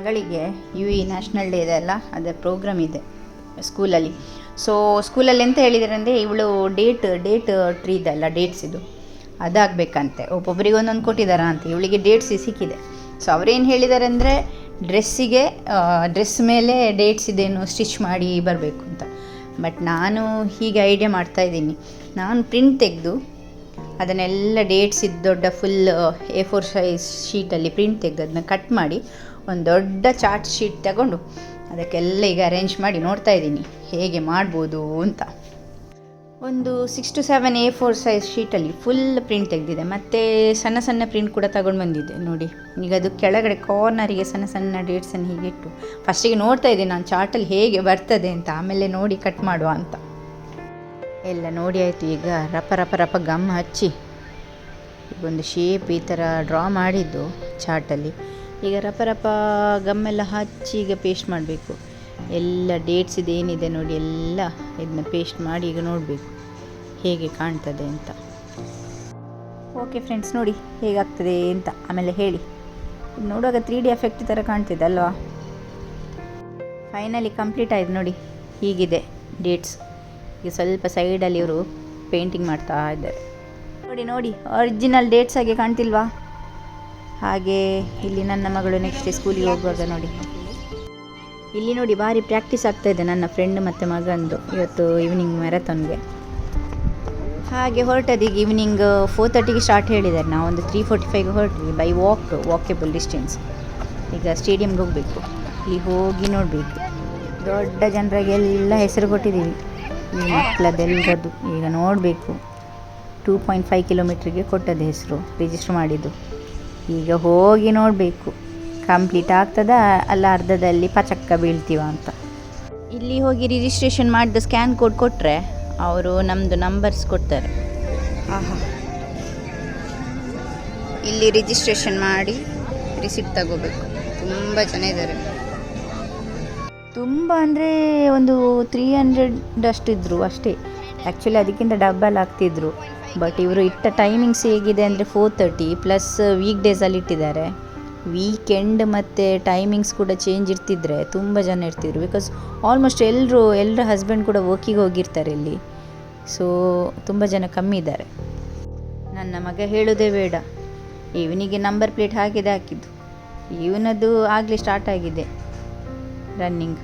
ಮಗಳಿಗೆ national day ಇದೆ ಅಲ್ಲ, ಅದರ ಪ್ರೋಗ್ರಾಮ್ ಇದೆ ಸ್ಕೂಲಲ್ಲಿ. ಸೊ ಸ್ಕೂಲಲ್ಲಿ ಎಂತ ಹೇಳಿದ್ದಾರೆ ಅಂದರೆ, ಇವಳು ಡೇಟ್ ಟ್ರೀ ಇದೆಲ್ಲ ಡೇಟ್ಸ್ ಇದು ಅದಾಗಬೇಕಂತೆ. ಒಬ್ಬೊಬ್ಬರಿಗೆ ಒಂದೊಂದು ಕೊಟ್ಟಿದ್ದಾರಾ ಅಂತ, ಇವಳಿಗೆ ಡೇಟ್ಸ್ ಸಿಕ್ಕಿದೆ. ಸೊ ಅವರೇನು ಹೇಳಿದ್ದಾರೆ ಅಂದರೆ, ಡ್ರೆಸ್ ಮೇಲೆ ಡೇಟ್ಸ್ ಇದೇನು ಸ್ಟಿಚ್ ಮಾಡಿ ಬರಬೇಕು ಅಂತ. ಬಟ್ ನಾನು ಹೀಗೆ ಐಡಿಯಾ ಮಾಡ್ತಾಯಿದ್ದೀನಿ, ನಾನು ಪ್ರಿಂಟ್ ತೆಗೆದು ಅದನ್ನೆಲ್ಲ ಡೇಟ್ಸ್ ಇದ್ದು ದೊಡ್ಡ ಫುಲ್ A4 ಸೈಜ್ ಶೀಟಲ್ಲಿ ಪ್ರಿಂಟ್ ತೆಗೆದು ಅದನ್ನ ಕಟ್ ಮಾಡಿ ಒಂದು ದೊಡ್ಡ ಚಾರ್ಟ್ ಶೀಟ್ ತಗೊಂಡು ಅದಕ್ಕೆಲ್ಲ ಈಗ ಅರೇಂಜ್ ಮಾಡಿ ನೋಡ್ತಾ ಇದ್ದೀನಿ ಹೇಗೆ ಮಾಡ್ಬೋದು ಅಂತ. ಒಂದು 6 to 7 A4 ಸೈಜ್ ಶೀಟಲ್ಲಿ ಫುಲ್ ಪ್ರಿಂಟ್ ತೆಗೆದಿದೆ, ಮತ್ತು ಸಣ್ಣ ಸಣ್ಣ ಪ್ರಿಂಟ್ ಕೂಡ ತಗೊಂಡು ಬಂದಿದ್ದೆ ನೋಡಿ. ಈಗ ಅದು ಕೆಳಗಡೆ ಕಾರ್ನರಿಗೆ ಸಣ್ಣ ಸಣ್ಣ ಡೇಟ್ಸನ್ನು ಹೀಗೆ ಇಟ್ಟು ಫಸ್ಟಿಗೆ ನೋಡ್ತಾ ಇದ್ದೀನಿ ನಾನು ಚಾರ್ಟಲ್ಲಿ ಹೇಗೆ ಬರ್ತದೆ ಅಂತ, ಆಮೇಲೆ ನೋಡಿ ಕಟ್ ಮಾಡುವ ಅಂತ. ಎಲ್ಲ ನೋಡಿ ಆಯಿತು. ಈಗ ರಪ ಗಮ್ ಹಚ್ಚಿ ಈಗೊಂದು ಶೇಪ್ ಈ ಥರ ಡ್ರಾ ಮಾಡಿದ್ದು ಚಾರ್ಟಲ್ಲಿ. ಈಗ ರಪ ಗಮ್ಮೆಲ್ಲ ಹಚ್ಚಿ ಈಗ ಪೇಸ್ಟ್ ಮಾಡಬೇಕು. ಎಲ್ಲ ಡೇಟ್ಸ್ ಇದೇನಿದೆ ನೋಡಿ, ಎಲ್ಲ ಇದನ್ನ ಪೇಸ್ಟ್ ಮಾಡಿ ಈಗ ನೋಡಬೇಕು ಹೇಗೆ ಕಾಣ್ತದೆ ಅಂತ. ಓಕೆ ಫ್ರೆಂಡ್ಸ್, ನೋಡಿ ಹೇಗಾಗ್ತದೆ ಅಂತ ಆಮೇಲೆ ಹೇಳಿ. ಇದು ನೋಡುವಾಗ 3D ಎಫೆಕ್ಟ್ ಥರ ಕಾಣ್ತಿದೆ ಅಲ್ವಾ. ಫೈನಲಿ ಕಂಪ್ಲೀಟ್ ಆಯ್ತು ನೋಡಿ, ಹೀಗಿದೆ ಡೇಟ್ಸ್. ಈಗ ಸ್ವಲ್ಪ ಸೈಡಲ್ಲಿ ಇವರು ಪೇಂಟಿಂಗ್ ಮಾಡ್ತಾ ಇದ್ದಾರೆ. ನೋಡಿ ಒರಿಜಿನಲ್ ಡೇಟ್ಸ್ ಹಾಗೆ ಕಾಣ್ತಿಲ್ವಾ? ಹಾಗೆ ಇಲ್ಲಿ ನನ್ನ ಮಗಳು ನೆಕ್ಸ್ಟ್ ಸ್ಕೂಲಿಗೆ ಹೋಗುವಾಗ ನೋಡಿ, ಇಲ್ಲಿ ನೋಡಿ ಭಾರಿ ಪ್ರಾಕ್ಟೀಸ್ ಆಗ್ತಾಯಿದೆ ನನ್ನ ಫ್ರೆಂಡ್ ಮತ್ತು ಮಗಂದು ಇವತ್ತು ಈವ್ನಿಂಗ್ ಮ್ಯಾರಥಾನ್ಗೆ. ಹಾಗೆ ಹೊರಟದೀಗ ಈವ್ನಿಂಗ್ 4:30ಗೆ ಸ್ಟಾರ್ಟ್ ಹೇಳಿದ್ದಾರೆ. ನಾವು ಒಂದು 3:45ಗೆ ಹೊರಟ್ವಿ ಬೈ ವಾಕೇಬಲ್ ಡಿಸ್ಟೆನ್ಸ್. ಈಗ ಸ್ಟೇಡಿಯಮ್ಗೆ ಹೋಗಬೇಕು. ಇಲ್ಲಿ ಹೋಗಿ ನೋಡಬೇಕು. ದೊಡ್ಡ ಜನರಿಗೆಲ್ಲ ಹೆಸರು ಕೊಟ್ಟಿದ್ದೀವಿ, ಈ ಮಕ್ಕಳದೆಲ್ಲರದ್ದು ಈಗ ನೋಡಬೇಕು. 2.5 ಕಿಲೋಮೀಟ್ರಿಗೆ ಕೊಟ್ಟದ್ದು ಹೆಸರು, ರಿಜಿಸ್ಟರ್ ಮಾಡಿದ್ದು. ಈಗ ಹೋಗಿ ನೋಡಬೇಕು ಕಂಪ್ಲೀಟ್ ಆಗ್ತದಾ ಅಲ್ಲ ಅರ್ಧದಲ್ಲಿ ಪಚಕ್ಕ ಬೀಳ್ತೀವ ಅಂತ. ಇಲ್ಲಿ ಹೋಗಿ ರಿಜಿಸ್ಟ್ರೇಷನ್ ಮಾಡಿದ ಸ್ಕ್ಯಾನ್ ಕೋಡ್ ಕೊಟ್ಟರೆ ಅವರು ನಮ್ಮದು ನಂಬರ್ಸ್ ಕೊಡ್ತಾರೆ. ಆಹಾ, ಇಲ್ಲಿ ರಿಜಿಸ್ಟ್ರೇಷನ್ ಮಾಡಿ ರಿಸಿಪ್ಟ್ ತಗೋಬೇಕು. ತುಂಬ ಜನ ಇದ್ದಾರೆ, ತುಂಬ ಅಂದರೆ ಒಂದು 300 ಅಷ್ಟಿದ್ರು ಅಷ್ಟೇ. ಆ್ಯಕ್ಚುಲಿ ಅದಕ್ಕಿಂತ ಡಬಲ್ ಆಗ್ತಿದ್ರು. ಬಟ್ ಇವರು ಇಟ್ಟ ಟೈಮಿಂಗ್ಸ್ ಹೇಗಿದೆ ಅಂದರೆ 4:30 ಪ್ಲಸ್ ವೀಕ್ ಡೇಸಲ್ಲಿ ಇಟ್ಟಿದ್ದಾರೆ. ವೀಕೆಂಡ್ ಮತ್ತು ಟೈಮಿಂಗ್ಸ್ ಕೂಡ ಚೇಂಜ್ ಇರ್ತಿದ್ರೆ ತುಂಬ ಜನ ಇರ್ತಿದ್ರು. ಬಿಕಾಸ್ ಆಲ್ಮೋಸ್ಟ್ ಎಲ್ಲರ ಹಸ್ಬೆಂಡ್ ಕೂಡ ವರ್ಕಿಗೆ ಹೋಗಿರ್ತಾರೆ ಇಲ್ಲಿ. ಸೊ ತುಂಬ ಜನ ಕಮ್ಮಿ ಇದ್ದಾರೆ. ನನ್ನ ಮಗ ಹೇಳೋದೇ ಬೇಡ, ಇವನಿಗೆ ನಂಬರ್ ಪ್ಲೇಟ್ ಹಾಕಿದ್ದು. ಇವನದು ಆಗಲೇ ಸ್ಟಾರ್ಟ್ ಆಗಿದೆ ರನ್ನಿಂಗ್.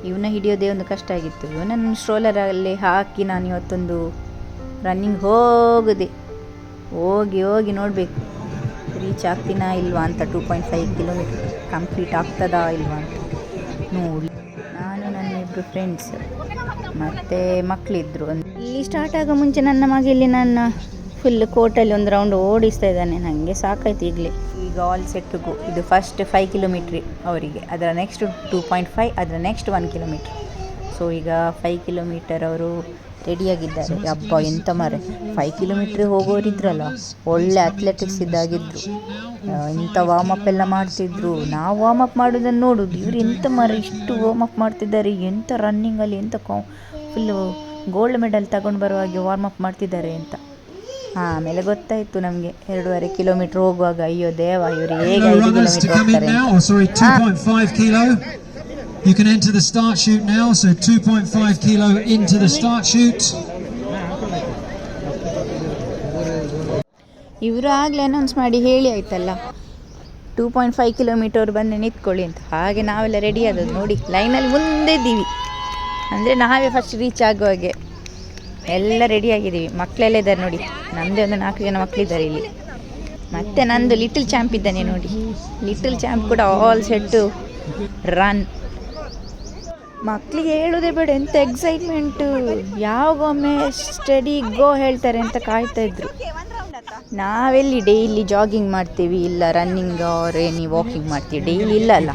ಇವನ ಹಿಡಿಯೋದೇ ಒಂದು ಕಷ್ಟ ಆಗಿತ್ತು. ಇವನನ್ನು ಸ್ಟ್ರೋಲರಲ್ಲಿ ಹಾಕಿ ನಾನು ಇವತ್ತೊಂದು ರನ್ನಿಂಗ್ ಹೋಗಿ ನೋಡಬೇಕು ರೀಚ್ ಆಗ್ತೀನಾ ಇಲ್ವಾ ಅಂತ. 2.5 ಕಿಲೋಮೀಟರ್ ಕಂಪ್ಲೀಟ್ ಆಗ್ತದಾ ಇಲ್ವಾ ಅಂತ ನೋಡಿ. ನಾನು ನನ್ನ ಇಬ್ಬರು ಫ್ರೆಂಡ್ಸ್ ಮತ್ತು ಮಕ್ಕಳಿದ್ರು. ಇಲ್ಲಿ ಸ್ಟಾರ್ಟ್ ಆಗೋ ಮುಂಚೆ ನನ್ನ ಮಗ ಇಲ್ಲಿ ನನ್ನ ಫುಲ್ ಕೋಟಲ್ಲಿ ಒಂದು ರೌಂಡ್ ಓಡಿಸ್ತಾ ಇದ್ದಾನೆ. ನನಗೆ ಸಾಕಾಯ್ತು ಈಗಲೇ. ಈಗ ಆಲ್ ಸೆಟ್ ಗೋ. ಇದು ಫಸ್ಟ್ 5 ಕಿಲೋಮೀಟ್ರ್ ಅವರಿಗೆ, ಅದರ ನೆಕ್ಸ್ಟ್ 2.5, ಅದರ ನೆಕ್ಸ್ಟ್ 1 ಕಿಲೋಮೀಟ್ರ್. ಸೊ ಈಗ 5 ಕಿಲೋಮೀಟರ್ ಅವರು ರೆಡಿಯಾಗಿದ್ದಾರೆ. ಅಬ್ಬಾ ಎಂತ ಮಾರೆ, 5 ಕಿಲೋಮೀಟ್ರ್ ಹೋಗೋರಿದ್ರಲ್ಲ, ಒಳ್ಳೆ ಅಥ್ಲೆಟಿಕ್ಸ್ ಇದ್ದಾಗಿದ್ರು. ಇಂಥ ವಾರ್ಮಪ್ ಎಲ್ಲ ಮಾಡ್ತಿದ್ರು. ನಾವು ವಾರ್ಮಪ್ ಮಾಡೋದನ್ನು ನೋಡೋದು, ಇವರು ಎಂತ ಮಾರೆ ಇಷ್ಟು ವಾರ್ಮಪ್ ಮಾಡ್ತಿದ್ದಾರೆ, ಎಂಥ ರನ್ನಿಂಗಲ್ಲಿ ಎಂಥ ಫುಲ್ಲು ಗೋಲ್ಡ್ ಮೆಡಲ್ ತಗೊಂಡು ಬರುವಾಗೆ ವಾರ್ಮಪ್ ಮಾಡ್ತಿದ್ದಾರೆ ಅಂತ. ಆಮೇಲೆ ಗೊತ್ತಾಯಿತು ನಮಗೆ 2.5 ಕಿಲೋಮೀಟ್ರ್ ಹೋಗುವಾಗ, ಅಯ್ಯೋ ದೇವ ಇವರು ಹೇಗೆ 5 ಕಿಲೋಮೀಟ್ರ್ ಹೋಗ್ತಾರೆ. You can enter the start chute now, so 2.5 kilo into the start chute. ಇವರು ಆಗಲೇ ಅನೌನ್ಸ್ ಮಾಡಿ ಹೇಳಿ ಆಯ್ತಲ್ಲ 2.5 ಕಿಲೋಮೀಟರ್ ಬಂದು ನಿಂತ್ಕೊಳ್ಳಿ ಅಂತ. ಹಾಗೆ ನಾವೆಲ್ಲ ರೆಡಿ ಆದದ್ದು ನೋಡಿ, ಲೈನಲ್ಲಿ ಮುಂದೆ ಇದ್ದೀವಿ. ಅಂದರೆ ನಾವೇ ಫಸ್ಟ್ ರೀಚ್ ಆಗುವಾಗೆ ಎಲ್ಲ ರೆಡಿಯಾಗಿದ್ದೀವಿ. ಮಕ್ಕಳೆಲ್ಲ ಇದ್ದಾರೆ ನೋಡಿ, ನಮ್ಮದೇ ಒಂದು 4 ಜನ ಮಕ್ಕಳಿದ್ದಾರೆ ಇಲ್ಲಿ. ಮತ್ತು ನಂದು ಲಿಟಲ್ ಚಾಂಪ್ ಇದ್ದಾನೆ ನೋಡಿ, ಲಿಟಲ್ ಚಾಂಪ್ ಕೂಡ ಆಲ್ ಸೆಟ್ಟು ರನ್. ಮಕ್ಕಳಿಗೆ ಹೇಳೋದೇ ಬೇಡ, ಎಂಥ ಎಕ್ಸೈಟ್ಮೆಂಟು. ಯಾವಾಗೊಮ್ಮೆ ಸ್ಟಡಿ ಗೋ ಹೇಳ್ತಾರೆ ಅಂತ ಕಾಯ್ತಾಯಿದ್ರು. ನಾವೆಲ್ಲಿ ಡೈಲಿ ಜಾಗಿಂಗ್ ಮಾಡ್ತೀವಿ, ಇಲ್ಲ ರನ್ನಿಂಗ್ ಆರ್ ಏನಿ ವಾಕಿಂಗ್ ಮಾಡ್ತೀವಿ, ಡೈಲಿ ಇಲ್ಲ ಅಲ್ಲ.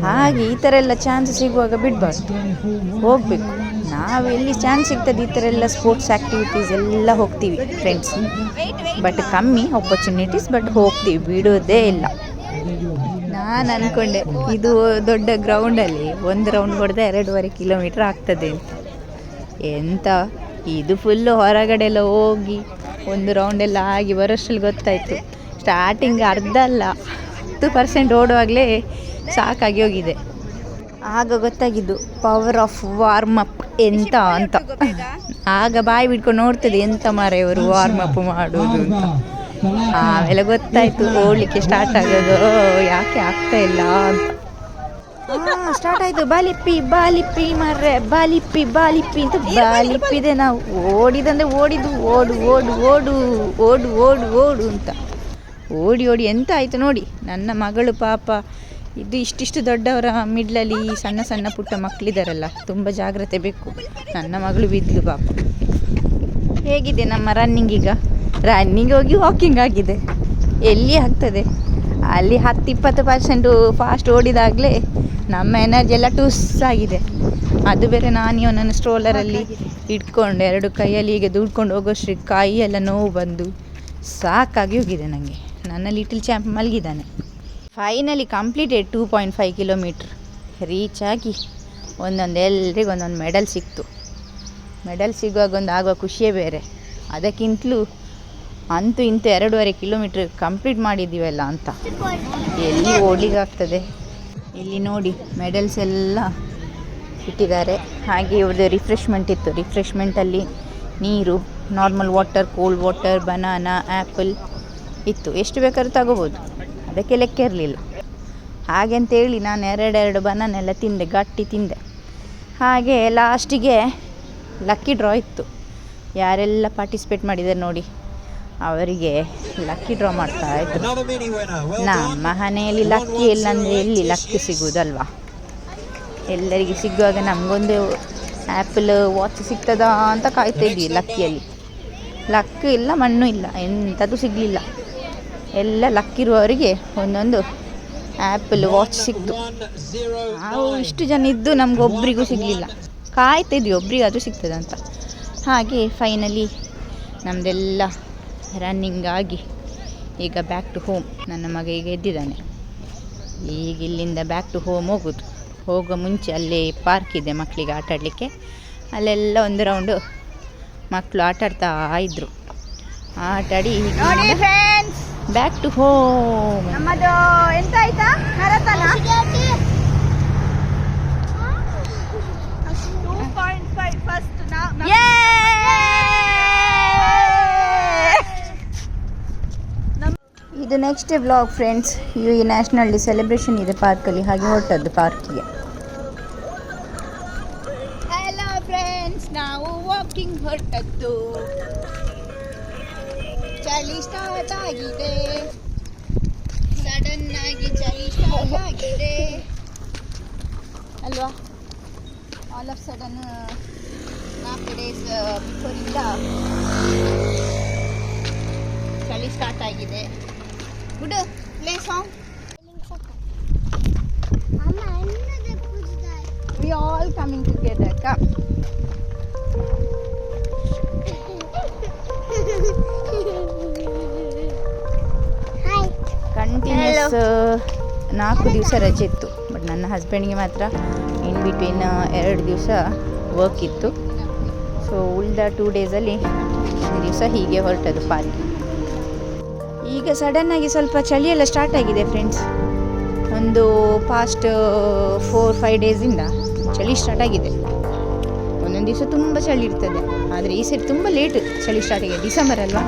ಹಾಗೆ ಈ ಥರ ಎಲ್ಲ ಚಾನ್ಸ್ ಸಿಗುವಾಗ ಬಿಡಬಾರ್ದು, ಹೋಗಬೇಕು. ನಾವೆಲ್ಲಿ ಚಾನ್ಸ್ ಸಿಗ್ತದೆ ಈ ಥರ ಎಲ್ಲ ಸ್ಪೋರ್ಟ್ಸ್ ಆ್ಯಕ್ಟಿವಿಟೀಸ್ ಎಲ್ಲ ಹೋಗ್ತೀವಿ ಫ್ರೆಂಡ್ಸ್. ಬಟ್ ಕಮ್ಮಿ ಆಪರ್ಚುನಿಟೀಸ್, ಬಟ್ ಹೋಗ್ತೀವಿ, ಬಿಡೋದೇ ಇಲ್ಲ. ನಾನು ಅಂದ್ಕೊಂಡೆ ಇದು ದೊಡ್ಡ ಗ್ರೌಂಡಲ್ಲಿ ಒಂದು ರೌಂಡ್ ಹೊಡೆದ 2.5 ಕಿಲೋಮೀಟ್ರ್ ಆಗ್ತದೆ ಅಂತ. ಎಂತ ಇದು ಫುಲ್ಲು ಹೊರಗಡೆ ಎಲ್ಲ ಹೋಗಿ ಒಂದು ರೌಂಡೆಲ್ಲ ಆಗಿ ಬರೋಷ್ಟ್ರಲ್ಲಿ ಗೊತ್ತಾಯಿತು. ಸ್ಟಾರ್ಟಿಂಗ್ ಅರ್ಧ ಅಲ್ಲ 10% ಓಡುವಾಗಲೇ ಸಾಕಾಗಿ ಹೋಗಿದೆ. ಆಗ ಗೊತ್ತಾಗಿದ್ದು ಪವರ್ ಆಫ್ ವಾರ್ಮ್ ಅಪ್ ಎಂತ ಅಂತ. ಆಗ ಬಾಯಿ ಬಿಟ್ಕೊಂಡು ನೋಡ್ತದೆ ಎಂತ ಮಾರ ಇವರು ವಾರ್ಮ್ ಅಪ್ ಮಾಡೋದು ಅಂತ. ಆಮೇಲೆ ಗೊತ್ತಾಯ್ತು ಓಡಲಿಕ್ಕೆ ಸ್ಟಾರ್ಟ್ ಆಗೋದು ಯಾಕೆ ಆಗ್ತಾ ಇಲ್ಲ ಅಂತ. ಸ್ಟಾರ್ಟ್ ಆಯ್ತು ಬಾಲಿಪ್ಪಿ ಬಾಲಿಪ್ಪಿ ಮಾರ್ರೆ ಬಾಲಿಪ್ಪಿ ಬಾಲಿಪ್ಪಿ ಅಂತ. ಬಾಲಿಪ್ಪಿದೆ ನಾವು ಓಡಿದಂದ್ರೆ ಓಡಿದ್ದು ಓಡು ಓಡು ಓಡು ಓಡು ಓಡು ಓಡು ಅಂತ ಓಡಿ ಓಡಿ ಎಂತ ಆಯಿತು ನೋಡಿ. ನನ್ನ ಮಗಳು ಪಾಪ ಇದು ಇಷ್ಟಿಷ್ಟು ದೊಡ್ಡವರ ಮಿಡ್ಲಲ್ಲಿ ಸಣ್ಣ ಸಣ್ಣ ಪುಟ್ಟ ಮಕ್ಕಳಿದ್ದಾರಲ್ಲ, ತುಂಬ ಜಾಗ್ರತೆ ಬೇಕು. ನನ್ನ ಮಗಳು ಬಿದ್ಲು ಪಾಪ. ಹೇಗಿದೆ ನಮ್ಮ ರನ್ನಿಂಗ್ ಈಗ? ರನ್ನಿಂಗ್ ಹೋಗಿ ವಾಕಿಂಗ್ ಆಗಿದೆ. ಎಲ್ಲಿ ಆಗ್ತದೆ ಅಲ್ಲಿ 10-20% ಫಾಸ್ಟ್ ಓಡಿದಾಗಲೇ ನಮ್ಮ ಎನರ್ಜಿ ಎಲ್ಲ ಟುಸ್ ಆಗಿದೆ. ಅದು ಬೇರೆ ನಾನು ಇವನನ್ನು ಸ್ಟ್ರೋಲರಲ್ಲಿ ಇಟ್ಕೊಂಡು 2 ಕೈಯಲ್ಲಿ ಹೀಗೆ ದುಡ್ಕೊಂಡು ಹೋಗೋಷ್ಟ್ರಿಗೆ ಕೈ ಎಲ್ಲ ನೋವು ಬಂದು ಸಾಕಾಗಿ ಹೋಗಿದೆ ನನಗೆ. ನನ್ನ ಲಿಟಲ್ ಚಾಂಪ್ ಮಲಗಿದ್ದಾನೆ. ಫೈನಲಿ ಕಂಪ್ಲೀಟೆಡ್ 2.5 ಕಿಲೋಮೀಟ್ರ್ ರೀಚ್ ಆಗಿ ಎಲ್ರಿಗೂ ಒಂದೊಂದು ಮೆಡಲ್ ಸಿಕ್ತು. ಮೆಡಲ್ ಸಿಗುವಾಗ ಆಗುವ ಖುಷಿಯೇ ಬೇರೆ. ಅದಕ್ಕಿಂತಲೂ ಅಂತೂ ಇಂತೂ 2.5 ಕಿಲೋಮೀಟ್ರ್ ಕಂಪ್ಲೀಟ್ ಮಾಡಿದ್ದೀವಲ್ಲ ಅಂತ ಎಲ್ಲಿ ಓಡ್ಲಿಕ್ಕಾಗ್ತದೆ. ಇಲ್ಲಿ ನೋಡಿ ಮೆಡಲ್ಸ್ ಎಲ್ಲ ಇಟ್ಟಿದ್ದಾರೆ. ಹಾಗೆ ಇವ್ರದ್ದು ರಿಫ್ರೆಶ್ಮೆಂಟ್ ಇತ್ತು. ರಿಫ್ರೆಶ್ಮೆಂಟಲ್ಲಿ ನೀರು, normal water, cold water, banana, apple ಇತ್ತು. ಎಷ್ಟು ಬೇಕಾದ್ರೂ ತಗೋಬೋದು, ಅದಕ್ಕೆ ಲೆಕ್ಕ ಇರಲಿಲ್ಲ. ಹಾಗೆಂತೇಳಿ ನಾನು 2 ಬನಾನ ಎಲ್ಲ ತಿಂದೆ, ಗಟ್ಟಿ ತಿಂದೆ. ಹಾಗೆ ಲಾಸ್ಟಿಗೆ ಲಕ್ಕಿ ಡ್ರಾ ಇತ್ತು. ಯಾರೆಲ್ಲ ಪಾರ್ಟಿಸಿಪೇಟ್ ಮಾಡಿದ್ದಾರೆ ನೋಡಿ ಅವರಿಗೆ ಲಕ್ಕಿ ಡ್ರಾ ಮಾಡ್ತಾ ಇದ್ರು. ನಮ್ಮ ಮನೆಯಲ್ಲಿ ಲಕ್ಕಿ ಇಲ್ಲಂದರೆ ಎಲ್ಲಿ ಲಕ್ಕಿ ಸಿಗೋದಲ್ವಾ? ಎಲ್ಲರಿಗೆ ಸಿಗುವಾಗ ನಮಗೊಂದು ಆ್ಯಪಲ್ ವಾಚ್ ಸಿಗ್ತದಾ ಅಂತ ಕಾಯ್ತಾ ಇದ್ವಿ. ಲಕ್ಕಿಯಲ್ಲಿ ಲಕ್ಕು ಇಲ್ಲ, ಮಣ್ಣು ಇಲ್ಲ, ಎಂಥದ್ದು ಸಿಗಲಿಲ್ಲ. ಎಲ್ಲ ಲಕ್ಕಿರುವವರಿಗೆ ಒಂದೊಂದು ಆ್ಯಪಲ್ ವಾಚ್ ಸಿಕ್ತು. ನಾವು ಇಷ್ಟು ಜನ ಇದ್ದು ನಮಗೊಬ್ಬರಿಗೂ ಸಿಗಲಿಲ್ಲ. ಕಾಯ್ತಾ ಇದ್ವಿ ಒಬ್ರಿಗಾದರೂ ಸಿಗ್ತದೆ ಅಂತ. ಹಾಗೆ ಫೈನಲಿ ನಮ್ಮದೆಲ್ಲ ರನ್ನಿಂಗ್ ಆಗಿ ಈಗ ಬ್ಯಾಕ್ ಟು ಹೋಮ್. ನನ್ನ ಮಗ ಈಗ ಎದ್ದಿದ್ದಾನೆ. ಈಗ ಇಲ್ಲಿಂದ ಬ್ಯಾಕ್ ಟು ಹೋಮ್ ಹೋಗೋದು. ಹೋಗೋ ಮುಂಚೆ ಅಲ್ಲೇ ಪಾರ್ಕ್ ಇದೆ ಮಕ್ಕಳಿಗೆ ಆಟಾಡಲಿಕ್ಕೆ. ಅಲ್ಲೆಲ್ಲ ಒಂದು ರೌಂಡು ಮಕ್ಕಳು ಆಟಾಡ್ತಾ ಇದ್ದರು. ಆಟಾಡಿ ಬ್ಯಾಕ್ ಟು ಹೋಮ್. ನಮ್ಮದು ಎಂತ ಆಯ್ತಾ ಮ್ಯಾರಥಾನ್ 2.5 ಫಸ್ಟ್ ಇದು ನೆಕ್ಸ್ಟ್ ಡೇ ವ್ಲಾಗ್ ಫ್ರೆಂಡ್ಸ್. ಈ ನ್ಯಾಷನಲ್ ಡೇ ಸೆಲೆಬ್ರೇಷನ್ ಇದೆ ಪಾರ್ಕಲ್ಲಿ, ಹಾಗೆ ಹೊರಟದ್ದು ಪಾರ್ಕಿಗೆ. ಹಲೋ ಫ್ರೆಂಡ್ಸ್, ನಾವು ವಾಕಿಂಗ್ ಹೊರಟದ್ದು. ಚಳಿ ಸ್ಟಾರ್ಟ್ ಆಗಿದೆ, ಸಡನ್ ಆಗಿ ಚಳಿ ಸ್ಟಾರ್ಟ್ ಆಗಿದೆ ಅಲ್ವಾ? ಆಲ್ ಆಫ್ ಸಡನ್ 4 ಡೇಸ್ ಬಿಫೋರಿಂದ ಚಳಿ ಸ್ಟಾರ್ಟ್ ಆಗಿದೆ. Good play song. We all coming together. Come. Hi. Continuous 4 ದಿವಸ ರಜೆ ಇತ್ತು. ಬಟ್ ನನ್ನ ಹಸ್ಬೆಂಡ್ಗೆ ಮಾತ್ರ ಇನ್ ಬಿಟ್ವೀನ್ 2 ದಿವಸ ವರ್ಕ್ ಇತ್ತು. ಸೊ ಉಳಿದ 2 ಡೇಸಲ್ಲಿ ದಿವಸ ಹೀಗೆ ಹೊರಟದು ಪಾರ್ಕಿಗೆ. ಈಗ ಸಡನ್ನಾಗಿ ಸ್ವಲ್ಪ ಚಳಿಯೆಲ್ಲ ಸ್ಟಾರ್ಟ್ ಆಗಿದೆ ಫ್ರೆಂಡ್ಸ್. ಒಂದು ಪಾಸ್ಟ್ 4-5 ಡೇಸಿಂದ ಚಳಿ ಸ್ಟಾರ್ಟ್ ಆಗಿದೆ. ಒಂದೊಂದು ದಿವಸ ತುಂಬ ಚಳಿ ಇರ್ತದೆ, ಆದರೆ ಈ ಸರಿ ತುಂಬ ಲೇಟ್ ಚಳಿ ಸ್ಟಾರ್ಟ್ ಆಗಿದೆ. ಡಿಸೆಂಬರ್ ಅಲ್ವಾ?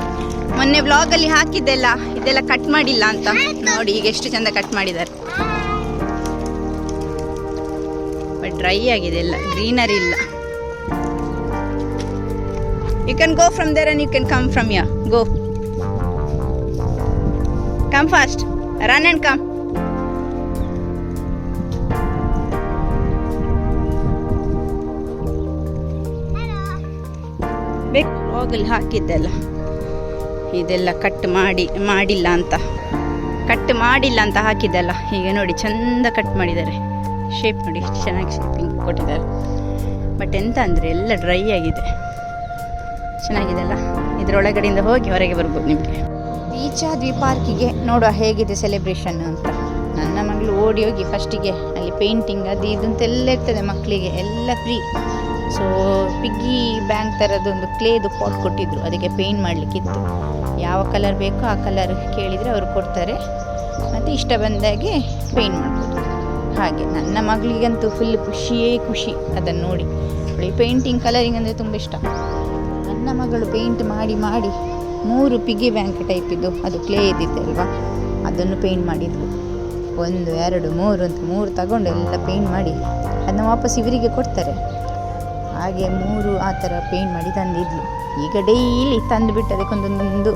ಮೊನ್ನೆ ವ್ಲಾಗಲ್ಲಿ ಹಾಕಿದ್ದೆಲ್ಲ ಇದೆಲ್ಲ ಕಟ್ ಮಾಡಿಲ್ಲ ಅಂತ ನೋಡಿ, ಈಗ ಎಷ್ಟು ಚಂದ ಕಟ್ ಮಾಡಿದ್ದಾರೆ. ಬಟ್ ಡ್ರೈ ಆಗಿದೆ ಎಲ್ಲ, ಗ್ರೀನರಿ ಇಲ್ಲ. You can go from there and you can come from here. Go, come fast, run and come. ಹೋಗಲ್ಲಿ ಹಾಕಿದ್ದೆಲ್ಲ ಇದೆಲ್ಲ ಕಟ್ ಮಾಡಿಲ್ಲ ಅಂತ ಹಾಕಿದ್ದೆಲ್ಲ ಹೀಗೆ ನೋಡಿ ಚಂದ ಕಟ್ ಮಾಡಿದ್ದಾರೆ. ಶೇಪ್ ನೋಡಿ ಎಷ್ಟು ಚೆನ್ನಾಗಿ ಶೇಪಿಂಗ್ ಕೊಟ್ಟಿದ್ದಾರೆ. ಬಟ್ ಎಂತ ಅಂದರೆ ಎಲ್ಲ ಡ್ರೈ ಆಗಿದೆ. ಚೆನ್ನಾಗಿದೆ ಅಲ್ಲ? ಇದರೊಳಗಡೆಯಿಂದ ಹೋಗಿ ಹೊರಗೆ ಬರ್ಬೋದು ನಿಮಗೆ. ರೀಚ್ ಆದ್ವಿ ಪಾರ್ಕಿಗೆ. ನೋಡುವ ಹೇಗಿದೆ ಸೆಲೆಬ್ರೇಷನ್ ಅಂತ. ನನ್ನ ಮಗಳು ಓಡಿ ಹೋಗಿ ಫಸ್ಟಿಗೆ ಅಲ್ಲಿ ಪೇಂಟಿಂಗ್ ಅದು ಇದು ಅಂತೆಲ್ಲ ಇರ್ತದೆ ಮಕ್ಕಳಿಗೆ, ಎಲ್ಲ ಫ್ರೀ. ಸೊ ಪಿಗ್ಗಿ ಬ್ಯಾಂಕ್ ಥರದೊಂದು ಕ್ಲೇದು ಪಾಟ್ ಕೊಟ್ಟಿದ್ರು, ಅದಕ್ಕೆ ಪೇಂಟ್ ಮಾಡಲಿಕ್ಕಿತ್ತು. ಯಾವ ಕಲರ್ ಬೇಕೋ ಆ ಕಲರ್ ಕೇಳಿದರೆ ಅವರು ಕೊಡ್ತಾರೆ, ಮತ್ತು ಇಷ್ಟ ಬಂದಾಗೆ ಪೇಂಟ್ ಮಾಡ್ಬೋದು. ಹಾಗೆ ನನ್ನ ಮಗಳಿಗಂತೂ ಫುಲ್ ಖುಷಿಯೇ ಖುಷಿ ಅದನ್ನು ನೋಡಿ. ಅವಳಿಗೆ ಪೇಂಟಿಂಗ್ ಕಲರಿಂಗ್ ಅಂದರೆ ತುಂಬ ಇಷ್ಟ. ನನ್ನ ಮಗಳು ಪೇಂಟ್ ಮಾಡಿ 3 ಪಿಗ್ಗಿ ಬ್ಯಾಂಕ್ ಟೈಪಿದ್ದು, ಅದು ಕ್ಲೇ ಇದ್ದಿದ್ದೆ ಅಲ್ವಾ, ಅದನ್ನು ಪೇಂಟ್ ಮಾಡಿದ್ಲು. 1 2 3 ಅಂತ 3 ತಗೊಂಡು ಎಲ್ಲ ಪೇಂಟ್ ಮಾಡಿ ಅದನ್ನ ವಾಪಸ್ ಇವರಿಗೆ ಕೊಡ್ತಾರೆ. ಹಾಗೆ 3 ಆ ಥರ ಪೇಂಟ್ ಮಾಡಿ ತಂದಿದ್ಲು. ಈಗ ಡೈಲಿ ತಂದುಬಿಟ್ಟು ಅದಕ್ಕೊಂದೊಂದು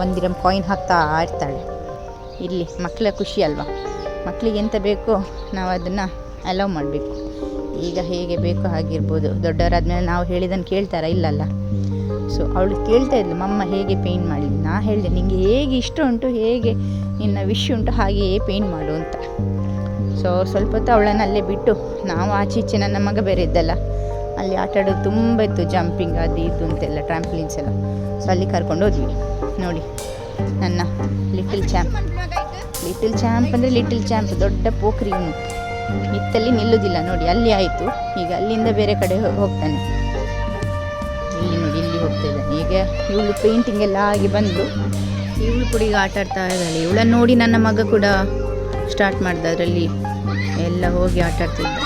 ಒಂದಿರಂ ಕಾಯಿನ್ ಹಾಕ್ತಾ ಇರ್ತಾಳೆ. ಇಲ್ಲಿ ಮಕ್ಕಳ ಖುಷಿ ಅಲ್ವಾ, ಮಕ್ಕಳಿಗೆ ಎಂತ ಬೇಕೋ ನಾವು ಅದನ್ನು ಅಲೌ ಮಾಡಬೇಕು. ಈಗ ಹೇಗೆ ಬೇಕೋ ಹಾಗಿರ್ಬೋದು. ದೊಡ್ಡವರಾದ್ಮೇಲೆ ನಾವು ಹೇಳಿದ್ದನ್ನು ಕೇಳ್ತಾರಾ? ಇಲ್ಲಲ್ಲ. ಸೊ ಅವಳು ಕೇಳ್ತಾ ಇದ್ಲು, ಮಮ್ಮ ಹೇಗೆ ಪೇಂಟ್ ಮಾಡಲಿ. ನಾ ಹೇಳಿದೆ, ನಿಂಗೆ ಹೇಗೆ ಇಷ್ಟ ಉಂಟು, ಹೇಗೆ ನಿನ್ನ ವಿಶ್ ಉಂಟು ಹಾಗೆಯೇ ಪೇಂಟ್ ಮಾಡು ಅಂತ. ಸೊ ಸ್ವಲ್ಪ ಹೊತ್ತು ಅವಳನ್ನು ಅಲ್ಲೇ ಬಿಟ್ಟು ನಾವು ಆಚೆ ನನ್ನ ಮಗ ಬೇರೆ ಇದ್ದಲ್ಲ, ಅಲ್ಲಿ ಆಟ ಆಡೋದು ತುಂಬ ಇತ್ತು, ಜಂಪಿಂಗ್ ಅದು ಇದು ಅಂತೆಲ್ಲ, ಟ್ರಾಂಪ್ಲಿನ್ಸ್ ಎಲ್ಲ. ಸೊ ಅಲ್ಲಿ ಕರ್ಕೊಂಡು ಹೋದ್ವಿ. ನೋಡಿ ನನ್ನ ಲಿಟಲ್ ಚಾಂಪ್ ಅಂದರೆ ಲಿಟಲ್ ಚಾಂಪ್, ದೊಡ್ಡ ಪೋಖ್ರಿ. ಇವನು ನಿತ್ತಲ್ಲಿ ನಿಲ್ಲುವುದಿಲ್ಲ ನೋಡಿ, ಅಲ್ಲಿ ಆಯಿತು. ಈಗ ಅಲ್ಲಿಂದ ಬೇರೆ ಕಡೆ ಹೋಗ್ತಾನೆ. ಇಲ್ಲಿ ನೋಡಿ, ಇಲ್ಲಿ ಹೋಗ್ತಾ ಇದ್ದಾನೆ. ಈಗ ಇವಳು ಪೇಂಟಿಂಗ್ ಎಲ್ಲ ಆಗಿ ಬಂದು ಇವಳು ಕೂಡ ಈಗ ಆಟ ಆಡ್ತಾ ಇದ್ದಾಳೆ. ಇವಳನ್ನು ನೋಡಿ ನನ್ನ ಮಗ ಕೂಡ ಸ್ಟಾರ್ಟ್ ಮಾಡ್ದೆ, ಅದರಲ್ಲಿ ಎಲ್ಲ ಹೋಗಿ ಆಟ ಆಡ್ತಿದ್ದ.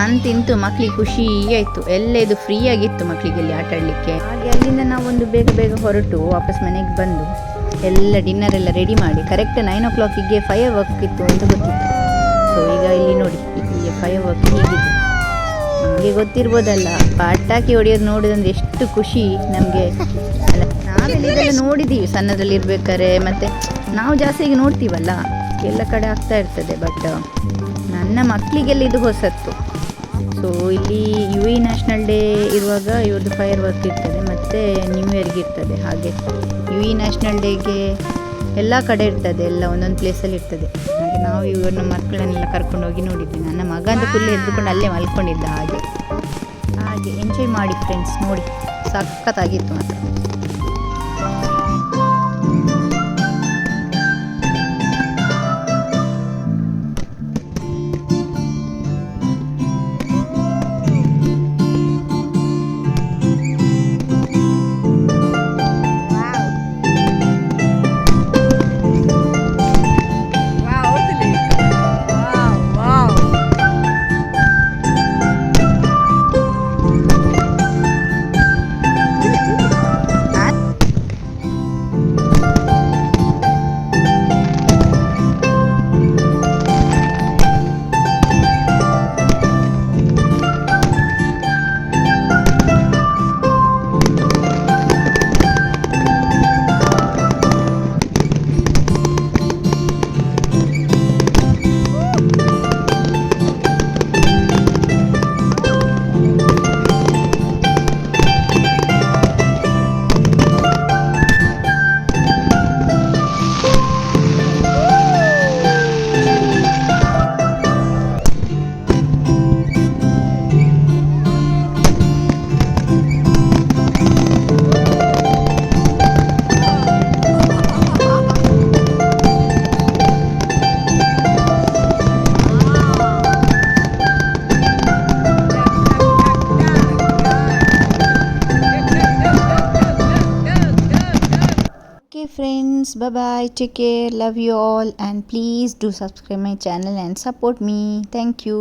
ಅಂತಿಂತು ಮಕ್ಕಳಿಗೆ ಖುಷಿ ಆಯಿತು. ಎಲ್ಲ ಇದು ಫ್ರೀ ಆಗಿತ್ತು ಮಕ್ಕಳಿಗೆ ಅಲ್ಲಿ ಆಟ ಆಡಲಿಕ್ಕೆ. ಹಾಗೆ ಅಲ್ಲಿಂದ ನಾವೊಂದು ಬೇಗ ಹೊರಟು ವಾಪಸ್ ಮನೆಗೆ ಬಂದು ಎಲ್ಲ ಡಿನ್ನರ್ ಎಲ್ಲ ರೆಡಿ ಮಾಡಿ ಕರೆಕ್ಟ್ 9 o'clock ಫೈರ್ ವರ್ಕ್ ಇತ್ತು ಅಂತ ಗೊತ್ತಿತ್ತು. ಸೊ ಈಗ ಇಲ್ಲಿ ನೋಡಿ, ಇಲ್ಲಿ ಫೈರ್ ವರ್ಕ್ ಹೀಗಿದೆ. ನಮಗೆ ಗೊತ್ತಿರ್ಬೋದಲ್ಲ, ಪಟಾಕಿ ಹೊಡೆಯೋದು ನೋಡೋದಂದ್ರೆ ಎಷ್ಟು ಖುಷಿ ನಮಗೆ ಅಲ್ಲ. ನಾವೆಲ್ಲ ಇದೆಲ್ಲ ನೋಡಿದ್ದೀವಿ ಸಣ್ಣದ್ರಲ್ಲಿ ಇರ್ಬೇಕಾದ್ರೆ, ಮತ್ತು ನಾವು ಜಾಸ್ತಿ ಈಗ ನೋಡ್ತೀವಲ್ಲ, ಎಲ್ಲ ಕಡೆ ಆಗ್ತಾ ಇರ್ತದೆ. ಬಟ್ ನನ್ನ ಮಕ್ಕಳಿಗೆಲ್ಲ ಇದು ಹೊಸತ್ತು. ಸೊ ಇಲ್ಲಿ UAE ನ್ಯಾಷನಲ್ ಡೇ ಇರುವಾಗ ಇವ್ರದ್ದು ಫೈರ್ ವರ್ಕ್ ಇರ್ತದೆ, ಮತ್ತು ನ್ಯೂ ಇಯರ್ಗೆ ಇರ್ತದೆ. ಹಾಗೆ UAE ನ್ಯಾಷನಲ್ ಡೇಗೆ ಎಲ್ಲ ಕಡೆ ಇರ್ತದೆ, ಎಲ್ಲ ಒಂದೊಂದು ಪ್ಲೇಸಲ್ಲಿ ಇರ್ತದೆ. ಹಾಗೆ ನಾವು ಇವ್ರನ್ನ ಮಕ್ಕಳನ್ನೆಲ್ಲ ಕರ್ಕೊಂಡೋಗಿ ನೋಡಿದ್ವಿ. ನನ್ನ ಮಗ ಅಂತ ಫುಲ್ ಎದ್ದುಕೊಂಡು ಅಲ್ಲೇ ಮಲ್ಕೊಂಡಿದ್ದ. ಹಾಗೆ ಎಂಜಾಯ್ ಮಾಡಿ ಫ್ರೆಂಡ್ಸ್, ನೋಡಿ ಸಖತ್ತಾಗಿತ್ತು ಮಾತ್ರ. Friends, bye bye, take care, love you all, and please do subscribe my channel and support me. Thank you.